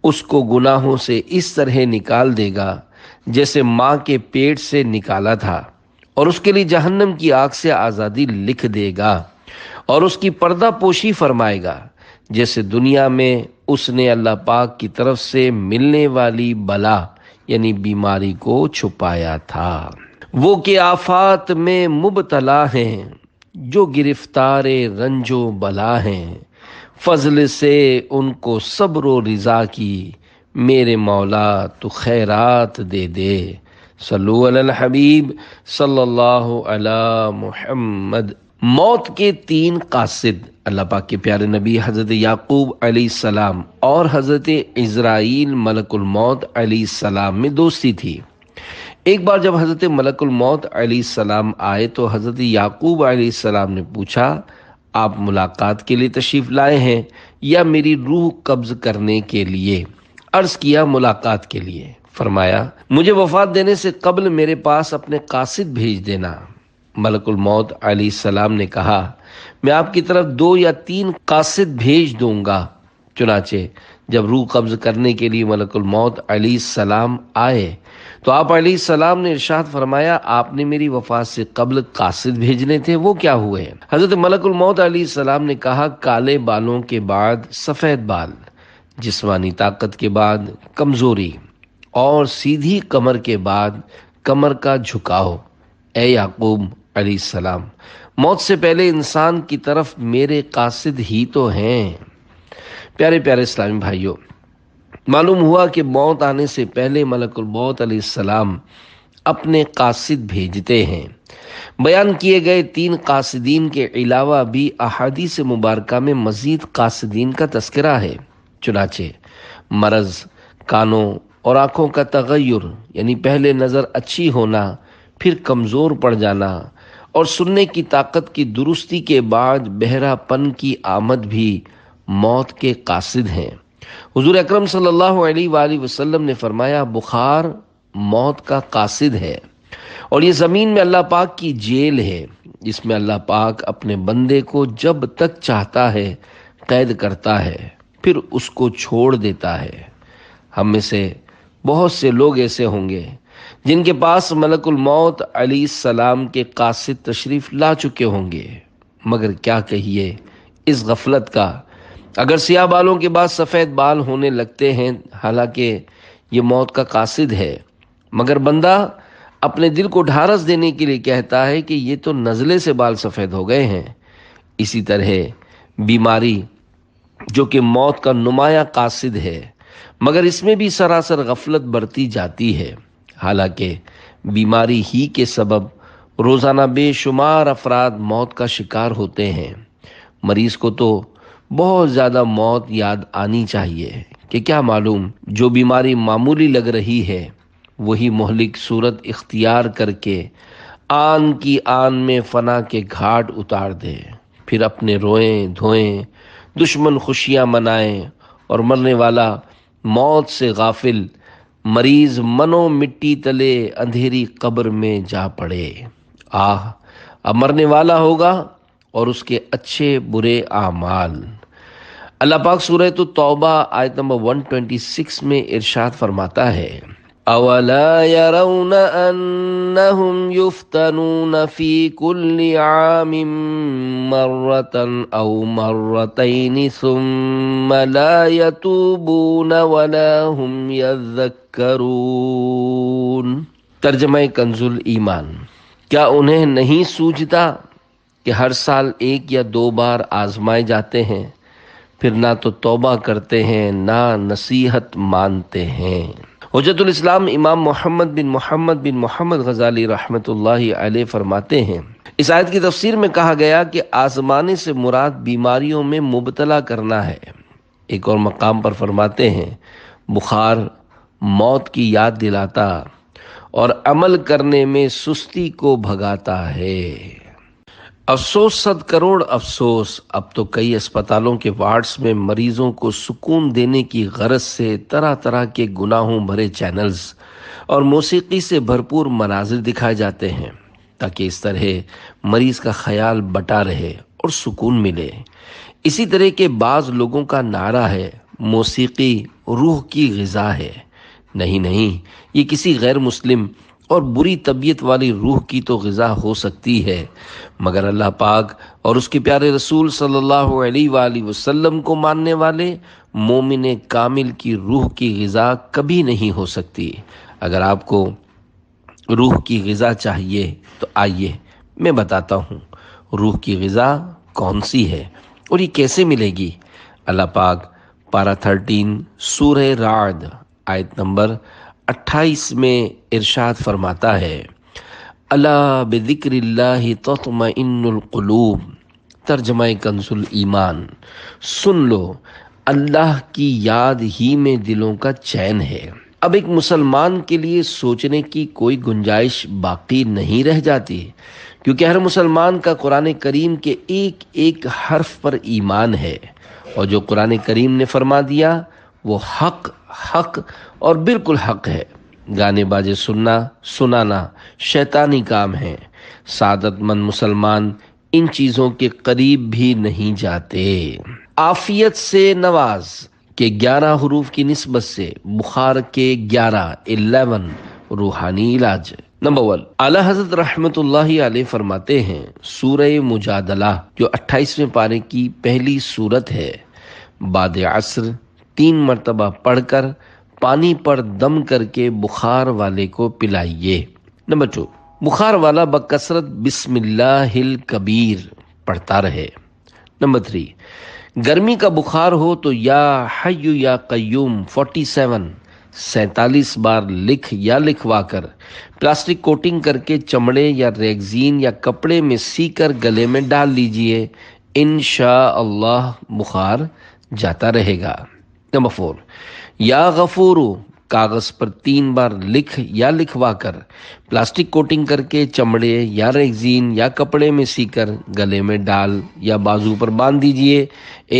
اس کو گناہوں سے اس طرح نکال دے گا جیسے ماں کے پیٹ سے نکالا تھا، اور اس کے لیے جہنم کی آگ سے آزادی لکھ دے گا، اور اس کی پردہ پوشی فرمائے گا، جیسے دنیا میں اس نے اللہ پاک کی طرف سے ملنے والی بلا یعنی بیماری کو چھپایا تھا۔ وہ کہ آفات میں مبتلا ہیں، جو گرفتار رنج و بلا ہیں، فضل سے ان کو صبر و رضا کی، میرے مولا تو خیرات دے دے۔ صلو علی الحبیب صلی اللہ علی محمد۔ موت کے تین قاصد، اللہ پاک کے پیارے نبی حضرت یعقوب علیہ السلام اور حضرت عزرائیل ملک الموت علیہ السلام میں دوستی تھی۔ ایک بار جب حضرت ملک الموت علیہ السلام آئے تو حضرت یعقوب علیہ السلام نے پوچھا، آپ ملاقات کے لیے تشریف لائے ہیں یا میری روح قبض کرنے کے لیے؟ عرض کیا ملاقات کے لیے۔ فرمایا مجھے وفات دینے سے قبل میرے پاس اپنے قاصد بھیج دینا۔ ملک الموت علیہ السلام نے کہا میں آپ کی طرف 2 یا 3 قاصد بھیج دوں گا۔ چنانچہ جب روح قبض کرنے کے لیے ملک الموت علیہ السلام آئے تو آپ علیہ السلام نے ارشاد فرمایا آپ نے میری وفات سے قبل قاصد بھیجنے تھے، وہ کیا ہوئے؟ حضرت ملک الموت علیہ السلام نے کہا کالے بالوں کے بعد سفید بال، جسمانی طاقت کے بعد کمزوری اور سیدھی کمر کے بعد کمر کا جھکاؤ۔ اے یعقوب علیہ السلام، موت سے پہلے انسان کی طرف میرے قاصد ہی تو ہیں۔ پیارے پیارے اسلامی بھائیوں، معلوم ہوا کہ موت آنے سے پہلے ملک الموت علیہ السلام اپنے قاصد بھیجتے ہیں۔ بیان کیے گئے 3 قاصدین کے علاوہ بھی احادیث مبارکہ میں مزید قاصدین کا تذکرہ ہے۔ چنانچہ مرض، کانوں اور آنکھوں کا تغیر یعنی پہلے نظر اچھی ہونا، پھر کمزور پڑ جانا، اور سننے کی طاقت کی درستی کے بعد بہرا پن کی آمد بھی موت کے قاصد ہیں۔ حضور اکرم صلی اللہ علیہ وآلہ وسلم نے فرمایا بخار موت کا قاصد ہے، اور یہ زمین میں اللہ پاک کی جیل ہے جس میں اللہ پاک اپنے بندے کو جب تک چاہتا ہے قید کرتا ہے، پھر اس کو چھوڑ دیتا ہے۔ ہم میں سے بہت سے لوگ ایسے ہوں گے جن کے پاس ملک الموت علیہ السلام کے قاصد تشریف لا چکے ہوں گے، مگر کیا کہیے اس غفلت کا، اگر سیاہ بالوں کے بعد سفید بال ہونے لگتے ہیں، حالانکہ یہ موت کا قاصد ہے، مگر بندہ اپنے دل کو ڈھارس دینے کے لیے کہتا ہے کہ یہ تو نزلے سے بال سفید ہو گئے ہیں۔ اسی طرح بیماری جو کہ موت کا نمایاں قاصد ہے، مگر اس میں بھی سراسر غفلت برتی جاتی ہے، حالانکہ بیماری ہی کے سبب روزانہ بے شمار افراد موت کا شکار ہوتے ہیں۔ مریض کو تو بہت زیادہ موت یاد آنی چاہیے کہ کیا معلوم جو بیماری معمولی لگ رہی ہے وہی مہلک صورت اختیار کر کے آن کی آن میں فنا کے گھاٹ اتار دے، پھر اپنے روئیں دھوئیں، دشمن خوشیاں منائیں، اور مرنے والا موت سے غافل مریض منو مٹی تلے اندھیری قبر میں جا پڑے۔ اب مرنے والا ہوگا اور اس کے اچھے برے اعمال۔ اللہ پاک سورہ توبہ آیت نمبر 126 میں ارشاد فرماتا ہے اولا يرون انهم يفتنون في كل عام مرة او مرتين ثم لا يتوبون ولا هم يذكرون۔ ترجمہ کنز الایمان۔ کیا انہیں نہیں سوجتا کہ ہر سال 1 یا 2 بار آزمائے جاتے ہیں، پھر نہ تو توبہ کرتے ہیں نہ نصیحت مانتے ہیں۔ حجت الاسلام امام محمد بن محمد غزالی رحمۃ اللہ علیہ فرماتے ہیں اس آیت کی تفسیر میں کہا گیا کہ آزمانے سے مراد بیماریوں میں مبتلا کرنا ہے۔ ایک اور مقام پر فرماتے ہیں بخار موت کی یاد دلاتا اور عمل کرنے میں سستی کو بھگاتا ہے۔ افسوس 100 کروڑ افسوس، اب تو کئی اسپتالوں کے وارڈز میں مریضوں کو سکون دینے کی غرض سے طرح طرح کے گناہوں بھرے چینلز اور موسیقی سے بھرپور مناظر دکھائے جاتے ہیں تاکہ اس طرح مریض کا خیال بٹا رہے اور سکون ملے۔ اسی طرح کے بعض لوگوں کا نعرہ ہے موسیقی روح کی غذا ہے۔ نہیں، یہ کسی غیر مسلم اور بری طبیعت والی روح کی تو غذا ہو سکتی ہے، مگر اللہ پاک اور اس کے پیارے رسول صلی اللہ علیہ وآلہ وسلم کو ماننے والے مومن کامل کی روح کی غذا کبھی نہیں ہو سکتی۔ اگر آپ کو روح کی غذا چاہیے تو آئیے میں بتاتا ہوں روح کی غذا کون سی ہے اور یہ کیسے ملے گی۔ اللہ پاک پارہ 13 سورہ رعد آیت نمبر 28 میں ارشاد فرماتا ہے، الا بذکر اللہ تطمئن القلوب، ترجمہ کنز ایمان، سن لو اللہ کی یاد ہی میں دلوں کا چین ہے۔ اب ایک مسلمان کے لیے سوچنے کی کوئی گنجائش باقی نہیں رہ جاتی، کیونکہ ہر مسلمان کا قرآن کریم کے ایک ایک حرف پر ایمان ہے، اور جو قرآن کریم نے فرما دیا وہ حق اور بالکل حق ہے۔ گانے باجے سنانا شیطانی کام ہے۔ سعادت مند مسلمان ان چیزوں کے قریب بھی نہیں جاتے۔ عافیت سے نواز کے 11 حروف کی نسبت سے بخار کے 11 روحانی علاج۔ نمبر 1، اعلیٰ حضرت رحمت اللہ علیہ فرماتے ہیں، سورہ مجادلہ جو 28ویں پارے کی پہلی سورت ہے، بعد عصر 3 مرتبہ پڑھ کر پانی پر دم کر کے بخار والے کو پلائیے۔ نمبر 2، بخار والا بکثرت بسم اللہ الکبیر پڑھتا رہے۔ نمبر 3، گرمی کا بخار ہو تو یا حی یا قیوم 47 بار لکھ یا لکھوا کر پلاسٹک کوٹنگ کر کے چمڑے یا ریگزین یا کپڑے میں سی کر گلے میں ڈال لیجئے، انشاءاللہ بخار جاتا رہے گا۔ نمبر 4، یا غفورو کاغذ پر 3 بار لکھ یا لکھوا کر پلاسٹک کوٹنگ کر کے چمڑے یا ریگزین یا کپڑے میں سی کر گلے میں ڈال یا بازو پر باندھ دیجئے،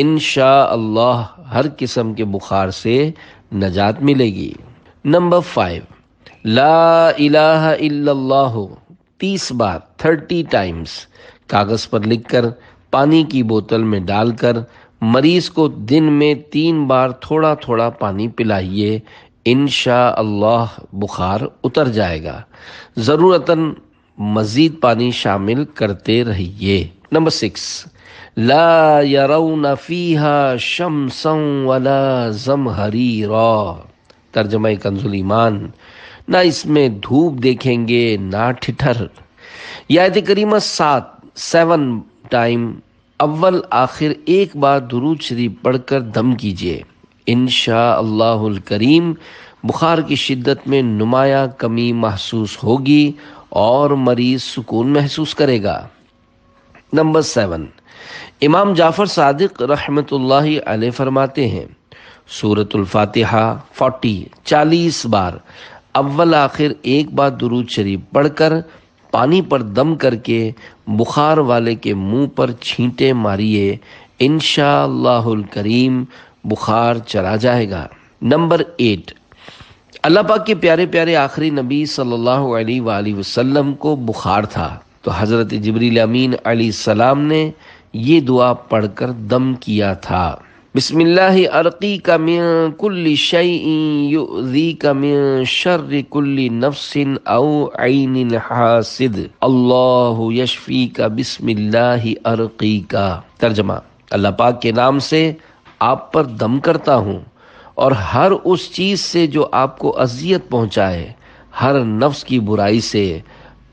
انشاءاللہ ہر قسم کے بخار سے نجات ملے گی۔ نمبر 5، لا الہ الا اللہ 30 بار 30 ٹائمز کاغذ پر لکھ کر پانی کی بوتل میں ڈال کر مریض کو دن میں 3 بار تھوڑا تھوڑا پانی پلائیے، انشاءاللہ بخار اتر جائے گا۔ ضرورتاً مزید پانی شامل کرتے رہیے۔ نمبر 6، لا یرون فیہا شمسا ولا زمہریرا، ترجمہ کنز ایمان، نہ اس میں دھوپ دیکھیں گے نہ ٹھٹھر۔ یہ آیت کریمہ 7 ٹائم اول آخر ایک بار درود شریف پڑھ کر دم کیجیے، انشاءاللہ الکریم بخار کی شدت میں نمایاں کمی محسوس ہوگی اور مریض سکون محسوس کرے گا۔ نمبر 7، امام جعفر صادق رحمت اللہ علیہ فرماتے ہیں، سورۃ الفاتحہ 40 بار اول آخر ایک بار درود شریف پڑھ کر پانی پر دم کر کے بخار والے کے منہ پر چھینٹے ماریے، انشاءاللہ الکریم بخار چلا جائے گا۔ نمبر 8، اللہ پاک کے پیارے پیارے آخری نبی صلی اللہ علیہ وآلہ وسلم کو بخار تھا تو حضرت جبریل امین علیہ السلام نے یہ دعا پڑھ کر دم کیا تھا، بسم اللہ ارقیک من کل شیء یؤذیک من شر کل نفس او عین حاسد، اللہ یشفیک بسم اللہ ارقیک۔ ترجمہ، اللہ پاک کے نام سے آپ پر دم کرتا ہوں اور ہر اس چیز سے جو آپ کو اذیت پہنچائے، ہر نفس کی برائی سے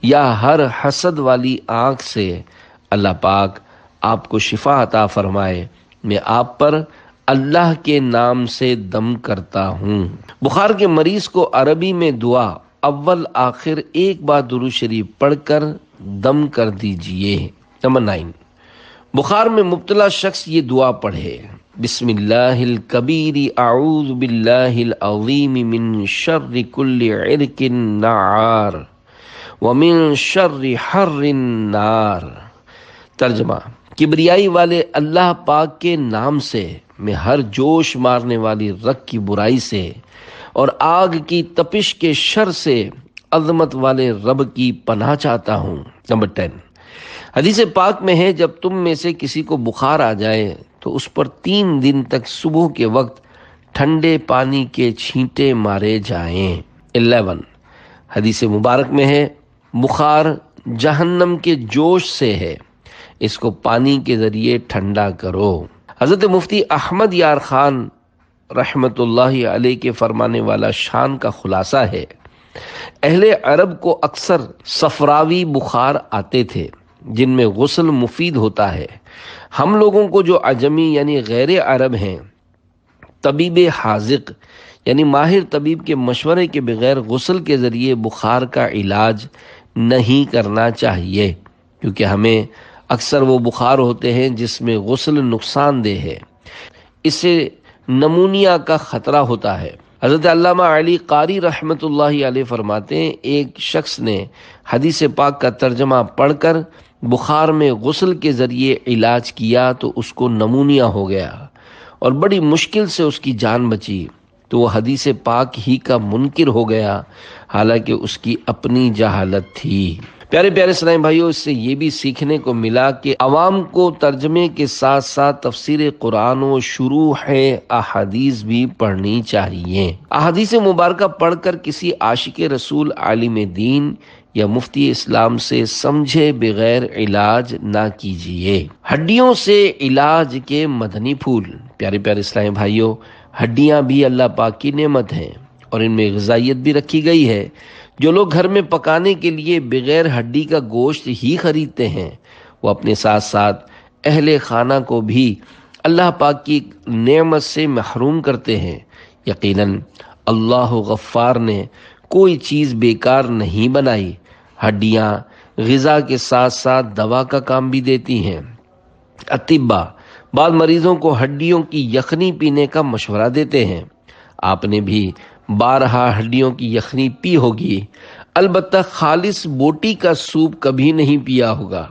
یا ہر حسد والی آنکھ سے، اللہ پاک آپ کو شفا عطا فرمائے۔ میں آپ پر اللہ کے نام سے دم کرتا ہوں۔ بخار کے مریض کو عربی میں دعا اول آخر ایک بار درود شریف پڑھ کر دم کر دیجئے۔ نمبر 9، بخار میں مبتلا شخص یہ دعا پڑھے، بسم اللہ الکبیر اعوذ باللہ العظیم من شر کل عرق نعار ومن شر حر النار۔ ترجمہ، کبریائی والے اللہ پاک کے نام سے میں ہر جوش مارنے والی رگ کی برائی سے اور آگ کی تپش کے شر سے عظمت والے رب کی پناہ چاہتا ہوں۔ نمبر 10، حدیث پاک میں ہے، جب تم میں سے کسی کو بخار آ جائے تو اس پر 3 دن تک صبح کے وقت ٹھنڈے پانی کے چھینٹے مارے جائیں۔ 11، حدیث مبارک میں ہے بخار جہنم کے جوش سے ہے، اس کو پانی کے ذریعے ٹھنڈا کرو۔ حضرت مفتی احمد یار خان رحمت اللہ علیہ کے فرمانے والا شان کا خلاصہ ہے، اہل عرب کو اکثر صفراوی بخار آتے تھے جن میں غسل مفید ہوتا ہے۔ ہم لوگوں کو جو عجمی یعنی غیر عرب ہیں، طبیب حاذق یعنی ماہر طبیب کے مشورے کے بغیر غسل کے ذریعے بخار کا علاج نہیں کرنا چاہیے، کیونکہ ہمیں اکثر وہ بخار ہوتے ہیں جس میں غسل نقصان دہ ہے، اس سے نمونیا کا خطرہ ہوتا ہے۔ حضرت علامہ علی قاری رحمت اللہ علیہ فرماتے ہیں ایک شخص نے حدیث پاک کا ترجمہ پڑھ کر بخار میں غسل کے ذریعے علاج کیا تو اس کو نمونیا ہو گیا اور بڑی مشکل سے اس کی جان بچی، تو وہ حدیث پاک ہی کا منکر ہو گیا، حالانکہ اس کی اپنی جہالت تھی۔ پیارے پیارے اسلامی بھائیوں، اس سے یہ بھی سیکھنے کو ملا کہ عوام کو ترجمے کے ساتھ ساتھ تفسیر قرآن و شروح احادیث بھی پڑھنی چاہیے۔ احادیث مبارکہ پڑھ کر کسی عاشق رسول عالم دین یا مفتی اسلام سے سمجھے بغیر علاج نہ کیجیے۔ ہڈیوں سے علاج کے مدنی پھول۔ پیارے پیارے اسلامی بھائیوں، ہڈیاں بھی اللہ پاک کی نعمت ہیں اور ان میں غذائیت بھی رکھی گئی ہے۔ جو لوگ گھر میں پکانے کے لیے بغیر ہڈی کا گوشت ہی خریدتے ہیں، وہ اپنے ساتھ ساتھ اہل خانہ کو بھی اللہ پاک کی نعمت سے محروم کرتے ہیں۔ یقیناً اللہ غفار نے کوئی چیز بیکار نہیں بنائی۔ ہڈیاں غذا کے ساتھ ساتھ دوا کا کام بھی دیتی ہیں۔ اطباء بعض مریضوں کو ہڈیوں کی یخنی پینے کا مشورہ دیتے ہیں۔ آپ نے بھی بارہا ہڈیوں کی یخنی پی ہوگی، البتہ خالص بوٹی کا سوپ کبھی نہیں پیا ہوگا۔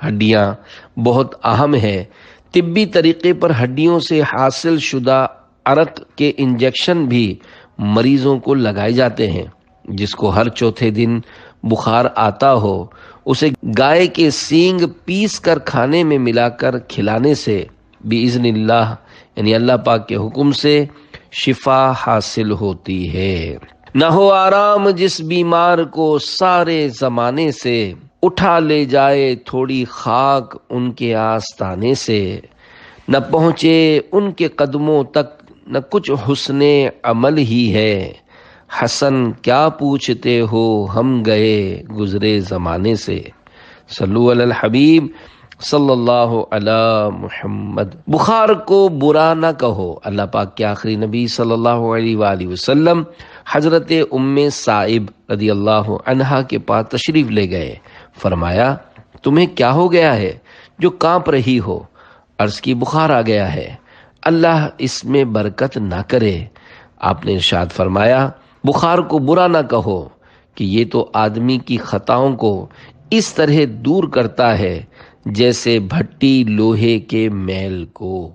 ہڈیاں بہت اہم ہے۔ طبی طریقے پر ہڈیوں سے حاصل شدہ عرق کے انجیکشن بھی مریضوں کو لگائے جاتے ہیں۔ جس کو ہر چوتھے دن بخار آتا ہو، اسے گائے کے سینگ پیس کر کھانے میں ملا کر کھلانے سے بِإِذْنِ اللہ یعنی اللہ پاک کے حکم سے شفا حاصل ہوتی ہے۔ نہ ہو آرام جس بیمار کو سارے زمانے سے، اٹھا لے جائے تھوڑی خاک ان کے آستانے سے، نہ پہنچے ان کے قدموں تک نہ کچھ حسن عمل ہی ہے، حسن کیا پوچھتے ہو ہم گئے گزرے زمانے سے۔ صلو علی الحبیب صلی اللہ علی محمد۔ بخار کو برا نہ کہو۔ اللہ پاک کے آخری نبی صلی اللہ علیہ وآلہ وسلم حضرت ام سائب رضی اللہ عنہا کے پاس تشریف لے گئے۔ فرمایا تمہیں کیا ہو گیا ہے جو کانپ رہی ہو؟ عرض کی بخار آ گیا ہے، اللہ اس میں برکت نہ کرے۔ آپ نے ارشاد فرمایا بخار کو برا نہ کہو کہ یہ تو آدمی کی خطاؤں کو اس طرح دور کرتا ہے جیسے بھٹی لوہے کے میل کو۔